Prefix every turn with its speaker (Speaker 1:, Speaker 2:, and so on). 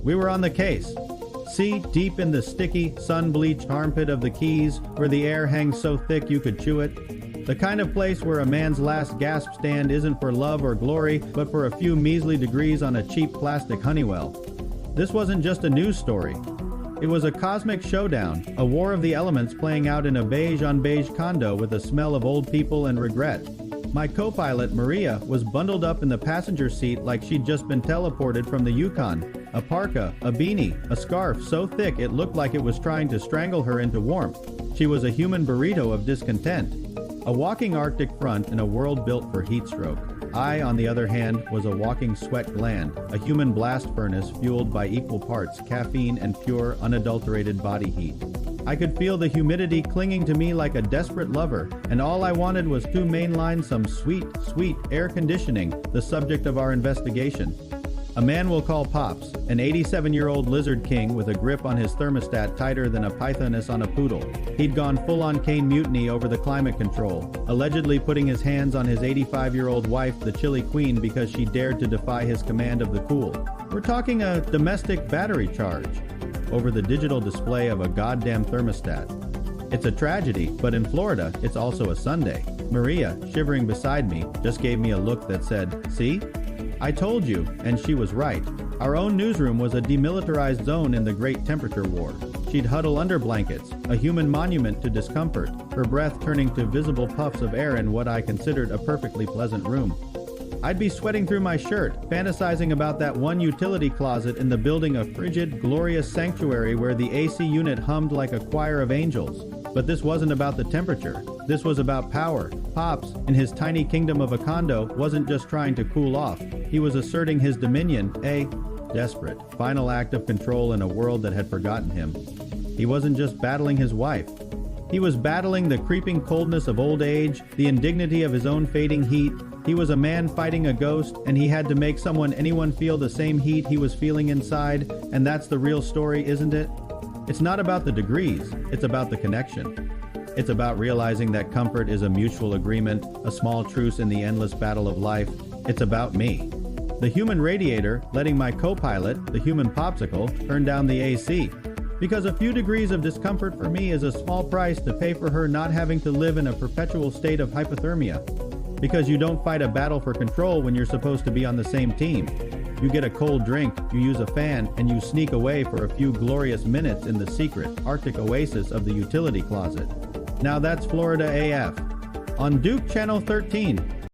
Speaker 1: We were on the case. See, deep in the sticky, sun-bleached armpit of the Keys, where the air hangs so thick you could chew it. The kind of place where a man's last gasp stand isn't for love or glory, but for a few measly degrees on a cheap plastic Honeywell. This wasn't just a news story. It was a cosmic showdown, a war of the elements playing out in a beige-on-beige condo with a smell of old people and regret. My co-pilot, Maria, was bundled up in the passenger seat like she'd just been teleported from the Yukon. A parka, a beanie, a scarf so thick it looked like it was trying to strangle her into warmth. She was a human burrito of discontent. A walking Arctic front in a world built for heat stroke. I, on the other hand, was a walking sweat gland, a human blast furnace fueled by equal parts caffeine and pure, unadulterated body heat. I could feel the humidity clinging to me like a desperate lover, and all I wanted was to mainline some sweet, sweet air conditioning, the subject of our investigation. A man we'll call Pops, an 87-year-old lizard king with a grip on his thermostat tighter than a pythoness on a poodle. He'd gone full-on cane mutiny over the climate control, allegedly putting his hands on his 85-year-old wife, the chilly queen, because she dared to defy his command of the cool. We're talking a domestic battery charge over the digital display of a goddamn thermostat. It's a tragedy, but in Florida, it's also a Sunday. Maria, shivering beside me, just gave me a look that said, "See? I told you," and she was right. Our own newsroom was a demilitarized zone in the Great Temperature War. She'd huddle under blankets, a human monument to discomfort, her breath turning to visible puffs of air in what I considered a perfectly pleasant room. I'd be sweating through my shirt, fantasizing about that one utility closet in the building, a frigid, glorious sanctuary where the AC unit hummed like a choir of angels. But this wasn't about the temperature. This was about power. Pops, in his tiny kingdom of a condo, wasn't just trying to cool off. He was asserting his dominion, a desperate, final act of control in a world that had forgotten him. He wasn't just battling his wife. He was battling the creeping coldness of old age, the indignity of his own fading heat. He was a man fighting a ghost, and he had to make anyone feel the same heat he was feeling inside, and that's the real story, isn't it? It's not about the degrees, it's about the connection. It's about realizing that comfort is a mutual agreement, a small truce in the endless battle of life. It's about me. The human radiator letting my co-pilot, the human popsicle, turn down the AC. Because a few degrees of discomfort for me is a small price to pay for her not having to live in a perpetual state of hypothermia. Because you don't fight a battle for control when you're supposed to be on the same team. You get a cold drink, you use a fan, and you sneak away for a few glorious minutes in the secret Arctic oasis of the utility closet. Now that's Florida AF. On Duke Channel 13.